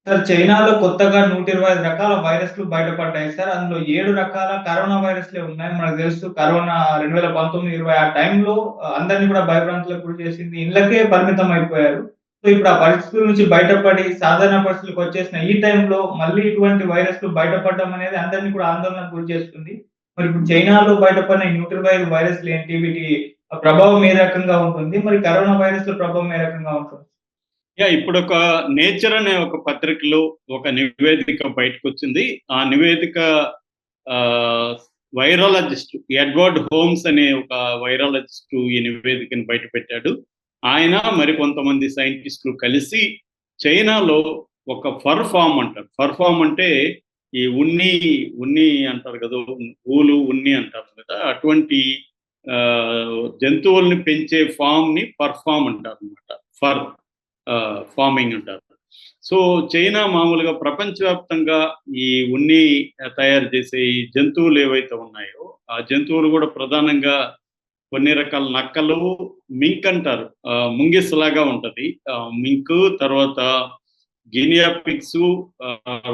Sir చైనాలో కొత్తగా 125 రకాల వైరస్‌లు బయటపడ్డాయి సార్. అందులో 7 రకాల కరోనా వైరస్‌లే ఉన్నాయి. మనకు తెలుసు కరోనా 2019, 20 ఆ టైంలో అందరిని కూడా భయభ్రాంతులకు గురి చేసింది. ఇళ్ళకే పరిమితం అయిపోయారు. సో, ఇప్పుడు ఆ పరిస్థితుల నుంచి బయటపడి సాధారణ పరిస్థితులకొచ్చేసిన ఈ టైంలో మళ్ళీ ఇటువంటి వైరస్‌లు బయటపడడం అనేది అందరిని కూడా ఆందోళనకు గురి చేస్తుంది. మరి ఇప్పుడు చైనాలో బయటపడిన ఈ 125 వైరస్‌లు ఏంటి? వీటి ప్రభావం ఏ రకంగా ఉంటుంది? మరి కరోనా వైరస్‌ల ప్రభావం ఏ రకంగా ఉంటుంది? ఇప్పుడొక 'నేచర్' అనే ఒక పత్రికలో ఒక నివేదిక బయటకొచ్చింది. ఆ నివేదిక ఆహ్, వైరాలజిస్ట్ ఎడ్వర్డ్ హోమ్స్ అనే ఒక వైరాలజిస్ట్ ఈ నివేదికను బయటపెట్టాడు. ఆయన మరికొంతమంది సైంటిస్టులు కలిసి చైనాలో ఒక ఫర్ ఫార్మ్ అంటారు. ఫర్ ఫార్మ్ అంటే ఈ ఉన్ని అంటారు కదా! ఊలు, ఉన్ని అంటారు కదా! అటువంటి జంతువుల్ని పెంచే ఫార్మ్‌ని ఫర్ ఫార్మ్ అంటారనమాట. ఫర్ ఫార్మింగ్ అంటారు. సో, చైనా మామూలుగా ప్రపంచవ్యాప్తంగా ఈ ఉన్ని తయారు చేసే ఈ జంతువులు ఏవైతే ఉన్నాయో, ఆ జంతువులు కూడా ప్రధానంగా కొన్ని రకాల నక్కలు, మింక్ అంటారు. ముంగిసలాగా ఉంటది. మింకు తర్వాత గినియా పిగ్సు,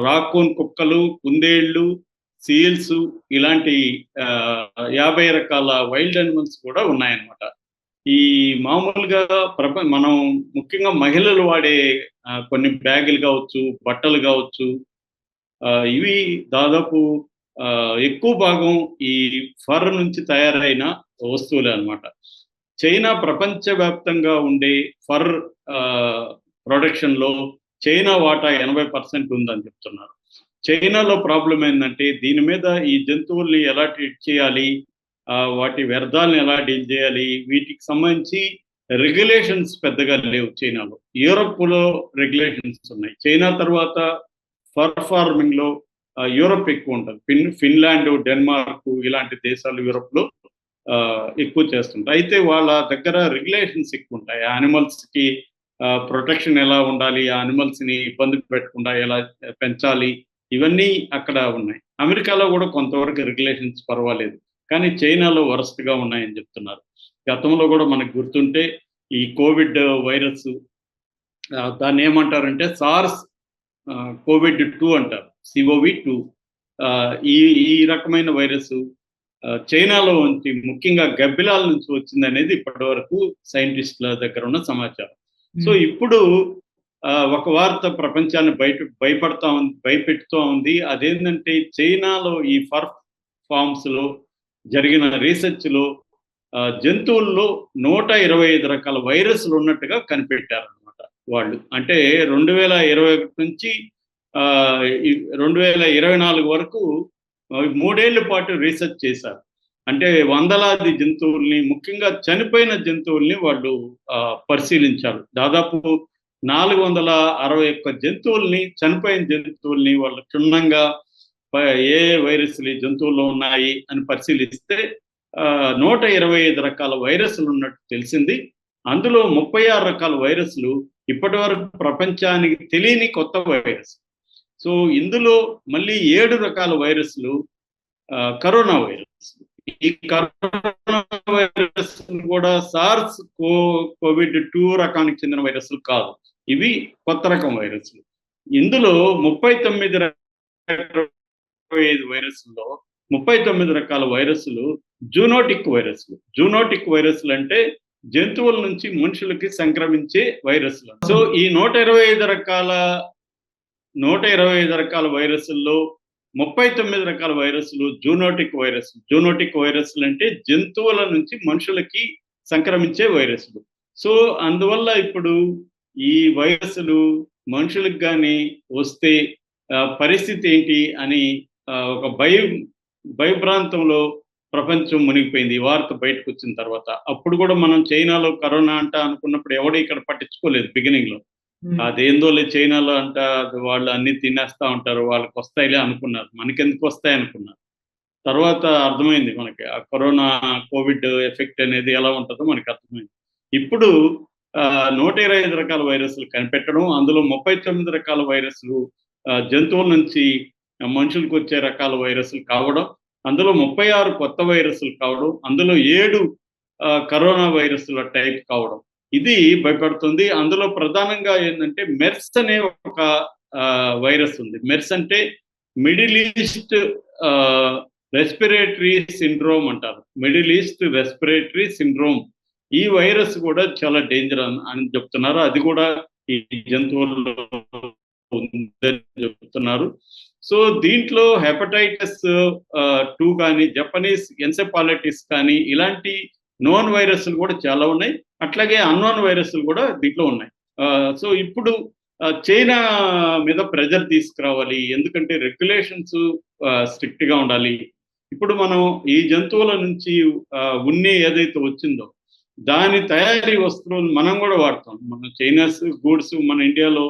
రాకూన్ కుక్కలు, కుందేళ్ళు, సీల్స్ ఇలాంటి 50 రకాల వైల్డ్ యానిమల్స్ కూడా ఉన్నాయన్నమాట. ఈ మామూలుగా మనం ముఖ్యంగా మహిళలు వాడే కొన్ని బ్యాగులు గావచ్చు, బట్టలు గావచ్చు, ఇవి దాదాపు ఎక్కువ భాగం ఈ ఫర్ నుంచి తయారైన వస్తువులే అన్నమాట. చైనా ప్రపంచవ్యాప్తంగా ఉండే ఫర్ ప్రొడక్షన్‌లో చైనా వాటా 80% ఉందని చెప్తున్నారు. చైనాలో ప్రాబ్లమ్ ఏందంటే దీని మీద ఈ జంతువుల్ని ఎలా ట్రీట్ చేయాలి? వాటి వ్యర్థాలను ఎలా డీల్ చేయాలి? వీటికి సంబంధించి రెగ్యులేషన్స్ పెద్దగా లేవు చైనాలో. యూరప్‌లో రెగ్యులేషన్స్ ఉన్నాయి. చైనా తర్వాత ఫర్ ఫార్మింగ్‌లో యూరప్ ఎక్కువుంటది. ఫిన్లాండ్, డెన్మార్క్ ఇలాంటి దేశాలు యూరప్‌లో ఎక్కువ చేస్తుంటారు. అయితే వాళ్ళ దగ్గర రెగ్యులేషన్స్ ఎక్కువుంటాయి. యానిమల్స్‌కి ప్రొటెక్షన్ ఎలా ఉండాలి? ఆ యానిమల్స్‌ని ఇబ్బంది పెట్టకుండా ఎలా పెంచాలి? ఇవన్నీ అక్కడ ఉన్నాయి. అమెరికాలో కూడా కొంతవరకు రెగ్యులేషన్స్ పర్వాలేదు. కానీ చైనాలో వరస్ట్‌గా ఉన్నాయని చెప్తున్నారు. గతంలో కూడా మనకు గుర్తుంటే ఈ కోవిడ్ వైరస్ దాన్నేమంటారంటే సార్స్ కోవిడ్ 2 అంటారు. సిఓవి 2 ఈ ఈ రకమైన వైరస్ చైనాలో నుంచి ముఖ్యంగా గబ్బిలాల నుంచి వచ్చిందనేది ఇప్పటివరకు సైంటిస్టుల దగ్గర ఉన్న సమాచారం. సో, హ్మ్. ఇప్పుడు ఒక వార్త ప్రపంచాన్ని భయపెడుతూ ఉంది. అదేంటంటే చైనాలో ఈ ఫర్ ఫార్మ్స్‌లో జరిగిన రీసెర్చ్‌లో జంతువుల్లో 125 రకాల వైరస్‌లు ఉన్నట్టుగా కనిపెట్టారనమాట వాళ్ళు. అంటే 2021 నుంచి ఈ 2024 వరకు 3 ఏళ్ల పాటు రీసెర్చ్ చేశారు. అంటే వందలాది జంతువుల్ని, ముఖ్యంగా చనిపోయిన జంతువుల్ని వాళ్ళు పరిశీలించారు. దాదాపు 461 జంతువుల్ని, చనిపోయిన జంతువుల్ని వాళ్ళు క్షుణ్ణంగా ఏ వైరస్‌లు ఈ జంతువుల్లో ఉన్నాయి అని పరిశీలిస్తే 125 రకాల వైరస్‌లు ఉన్నట్టు తెలిసింది. అందులో 36 రకాల వైరస్‌లు ఇప్పటివరకు ప్రపంచానికి తెలియని కొత్త వైరస్. సో, ఇందులో మళ్ళీ 7 రకాల వైరస్‌లు కరోనా వైరస్. ఈ కరోనా వైరస్ కూడా కోవిడ్ 2 రకానికి చెందిన వైరస్‌లు కాదు. ఇవి కొత్త రకం వైరస్‌లు. ఇందులో 25 వైరస్‌ల్లో 39 రకాల వైరస్‌లు జూనోటిక్ వైరస్‌లు. జూనోటిక్ వైరస్‌లు అంటే జంతువుల నుంచి మనుషులకి సంక్రమించే వైరస్‌లు. సో, ఈ 125 రకాల వైరస్‌ల్లో 39 రకాల వైరస్‌లు జూనోటిక్ వైరస్‌లు. జూనోటిక్ వైరస్‌లు అంటే జంతువుల నుంచి మనుషులకి సంక్రమించే వైరస్‌లు. సో, అందువల్ల ఇప్పుడు ఈ వైరస్‌లు మనుషులకు గాని వస్తే పరిస్థితి ఏంటి అని ఒక భయభ్రాంతంలో ప్రపంచం మునిగిపోయింది. ఈ వార్త బయటకొచ్చిన తర్వాత. అప్పుడు కూడా మనం చైనాలో కరోనా అంట అనుకున్నప్పుడు ఎవడు ఇక్కడ పట్టించుకోలేదు బిగినింగ్‌లో. హ్మ్. అదేందోలే చైనాలో అంట వాళ్ళు అన్నీ తినేస్తా ఉంటారు. వాళ్ళకొస్తాయిలే అనుకున్నారు. మనకెందుకొస్తాయి అనుకున్నారు. తర్వాత అర్థమైంది మనకి. ఆ కరోనా, కోవిడ్ ఎఫెక్ట్ అనేది ఎలా ఉంటదో మనకర్థమైంది. ఇప్పుడు 125 రకాల వైరస్‌లు కనిపెట్టడం, అందులో 39 రకాల వైరస్‌లు జంతువుల నుంచి మనుషులకొచ్చే రకాల వైరస్‌లు కావడం, అందులో 36 కొత్త వైరస్‌లు కావడం, అందులో 7 కరోనా వైరస్‌ల టైప్ కావడం. ఇది భయపెడుతుంది. అందులో ప్రధానంగా ఏందంటే మెర్స్ అనే ఒక వైరస్ ఉంది. మెర్స్ అంటే మిడిల్ ఈస్ట్ రెస్పిరేటరీ సిండ్రోమ్ అంటారు. Middle east respiratory syndrome. ఈ వైరస్ కూడా చాలా డేంజర్ అని చెప్తున్నారు. అది కూడా ఈ జంతువుల్లో ఉందని చెప్తున్నారు. సో దీంట్లో హెపటైటిస్ 2 కానీ, జపనీస్ ఎన్సెఫాలైటిస్ కానీ, ఇలాంటి నోన్ వైరస్లు కూడా చాలా ఉన్నాయి. అట్లాగే అన్నోన్ వైరస్లు కూడా దీంట్లో ఉన్నాయి. సో ఇప్పుడు చైనా మీద ప్రెజర్ తీసుకురావాలి. ఎందుకంటే రెగ్యులేషన్స్ స్ట్రిక్ట్ గా ఉండాలి. ఇప్పుడు మనం ఈ జంతువుల నుంచి ఉన్ని ఏదైతే వచ్చిందో దాని తయారీ వస్తువులు మనం కూడా వాడతాం. మన చైనాస్ గూడ్స్ మన ఇండియాలో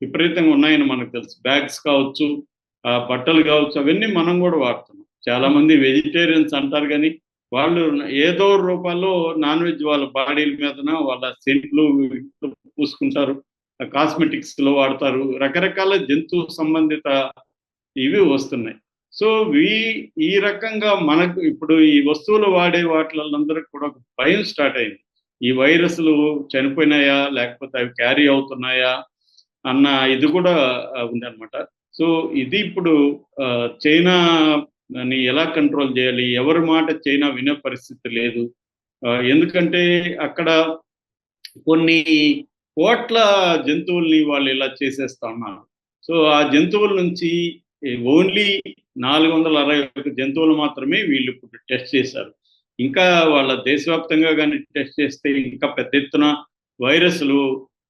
విపరీతంగా ఉన్నాయని మనకు తెలుసు. బ్యాగ్స్ కావచ్చు, బట్టలు కావచ్చు, అవన్నీ మనం కూడా వాడుతున్నాం. చాలా మంది వెజిటేరియన్స్ అంటారు కానీ వాళ్ళు ఏదో రూపాల్లో నాన్ వెజ్ వాళ్ళ బాడీల మీదన వాళ్ళ సెంట్లు పూసుకుంటారు, కాస్మెటిక్స్ లో వాడతారు, రకరకాల జంతు సంబంధిత ఇవి వస్తున్నాయి. సో ఈ రకంగా మనకు ఇప్పుడు ఈ వస్తువులు వాడే వాటిలందరికీ కూడా ఒక భయం స్టార్ట్ అయింది. ఈ వైరస్లు చనిపోయినాయా లేకపోతే అవి క్యారీ అవుతున్నాయా అన్న ఇది కూడా ఉందన్నమాట. సో ఇది ఇప్పుడు చైనాని ఎలా కంట్రోల్ చేయాలి? ఎవరి మాట చైనా వినే పరిస్థితి లేదు. ఎందుకంటే అక్కడ కొన్ని కోట్ల జంతువుల్ని వాళ్ళు ఇలా చేసేస్తా ఉన్నారు. సో ఆ జంతువుల నుంచి ఓన్లీ 461 జంతువులు మాత్రమే వీళ్ళు ఇప్పుడు టెస్ట్ చేశారు. ఇంకా వాళ్ళ దేశవ్యాప్తంగా కానీ టెస్ట్ చేస్తే ఇంకా పెద్ద ఎత్తున వైరస్లు,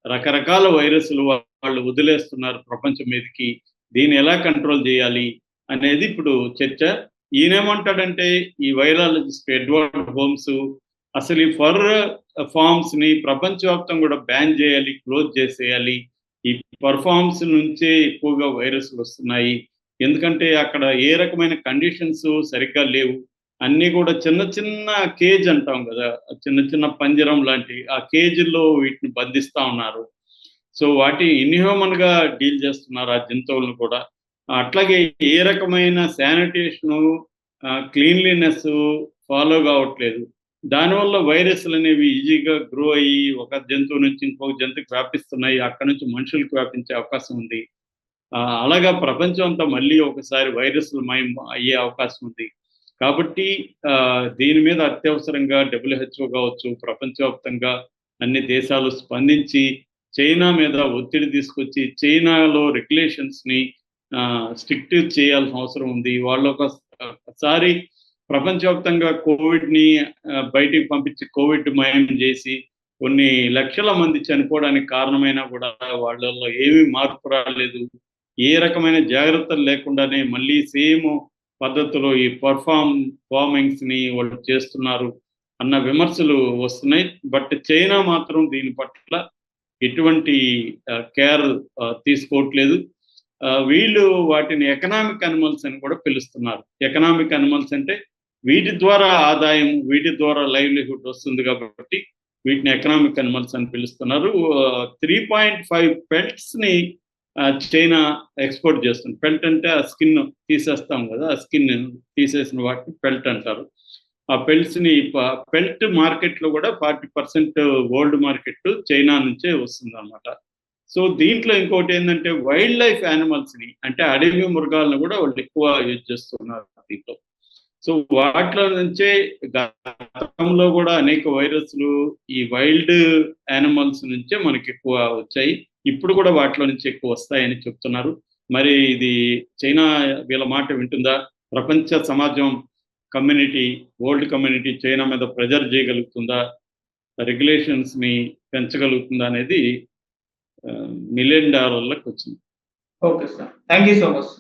రకరకాల వైరస్లు వాళ్ళు వదిలేస్తున్నారు ప్రపంచం మీదకి. దీన్ని ఎలా కంట్రోల్ చేయాలి అనేది ఇప్పుడు చర్చ. ఈయనేమంటాడంటే ఈ వైరాలజిస్ట్ ఎడ్వర్డ్ హోమ్స్ అసలు ఈ ఫర్ ఫార్మ్స్ ని ప్రపంచవ్యాప్తం కూడా బ్యాన్ చేయాలి, క్లోజ్ చేసేయాలి. ఈ పర్ఫార్మ్స్ నుంచే ఎక్కువగా వైరస్లు వస్తున్నాయి. ఎందుకంటే అక్కడ ఏ రకమైన కండిషన్స్ సరిగ్గా లేవు. అన్నీ కూడా చిన్న చిన్న కేజ్ అంటాం కదా, చిన్న చిన్న పంజరం లాంటి ఆ కేజీల్లో వీటిని బంధిస్తా ఉన్నారు. సో వాటి ఇన్హ్యూమన్ గా డీల్ చేస్తున్నారు ఆ జంతువులను కూడా. అట్లాగే ఏ రకమైన శానిటేషను, క్లీన్లీనెస్ ఫాలో కావట్లేదు. దానివల్ల వైరస్లు అనేవి ఈజీగా గ్రో అయ్యి ఒక జంతువు నుంచి ఇంకొక జంతువుకి వ్యాపిస్తున్నాయి. అక్కడి నుంచి మనుషులకు వ్యాపించే అవకాశం ఉంది. అలాగా ప్రపంచం అంతా మళ్ళీ ఒకసారి వైరస్లు మయం అయ్యే అవకాశం ఉంది. కాబట్టి దీని మీద అత్యవసరంగా WHO కావచ్చు, ప్రపంచవ్యాప్తంగా అన్ని దేశాలు స్పందించి చైనా మీద ఒత్తిడి తీసుకొచ్చి చైనాలో రెగ్యులేషన్స్ ని స్ట్రిక్ట్ చేయాల్సిన అవసరం ఉంది. వాళ్ళు ఒకసారి ప్రపంచవ్యాప్తంగా కోవిడ్ని బయటికి పంపించి కోవిడ్ మయం చేసి కొన్ని లక్షల మంది చనిపోవడానికి కారణమైనా కూడా వాళ్ళల్లో ఏమీ మార్పు రాలేదు. ఏ రకమైన జాగ్రత్తలు లేకుండానే మళ్ళీ సేమ్ పద్ధతిలో ఈ పర్ఫార్మింగ్స్ ని వాళ్ళు చేస్తున్నారు అన్న విమర్శలు వస్తున్నాయి. బట్ చైనా మాత్రం దీని పట్ల ఎటువంటి కేర్ తీసుకోవట్లేదు. వీళ్ళు వాటిని ఎకనామిక్ అనిమల్స్ అని కూడా పిలుస్తున్నారు. ఎకనామిక్ అనిమల్స్ అంటే వీటి ద్వారా ఆదాయం, వీటి ద్వారా లైవ్లీహుడ్ వస్తుంది కాబట్టి వీటిని ఎకనామిక్ అనిమల్స్ అని పిలుస్తున్నారు. 3.5 పెల్ట్స్ ని చైనా ఎక్స్పోర్ట్ చేస్తుంది. పెల్ట్ అంటే ఆ స్కిన్ తీసేస్తాం కదా, ఆ స్కిన్ తీసేసిన వాటిని పెల్ట్ అంటారు. ఆ పెల్ట్స్ ని పెల్ట్ మార్కెట్ లో కూడా 40% వరల్డ్ మార్కెట్ చైనా నుంచే వస్తుంది అన్నమాట. సో దీంట్లో ఇంకోటి ఏంటంటే వైల్డ్ లైఫ్ యానిమల్స్ ని, అంటే అడవి మృగాలను కూడా వాళ్ళు ఎక్కువ యూజ్ చేస్తున్నారు దీంట్లో. సో వాటిలో నుంచే గతంలో కూడా అనేక వైరస్లు ఈ వైల్డ్ యానిమల్స్ నుంచే మనకి ఎక్కువ వచ్చాయి. ఇప్పుడు కూడా వాటిలో నుంచి ఎక్కువ వస్తాయని చెప్తున్నారు. మరి ఇది చైనా వీళ్ళ మాట వింటుందా? ప్రపంచ సమాజం కమ్యూనిటీ, వరల్డ్ కమ్యూనిటీ చైనా మీద ప్రెజర్ చేయగలుగుతుందా? రెగ్యులేషన్స్ ని పెంచగలుగుతుందా అనేది $1 మిలియన్ వచ్చింది. Okay sir, thank you so much.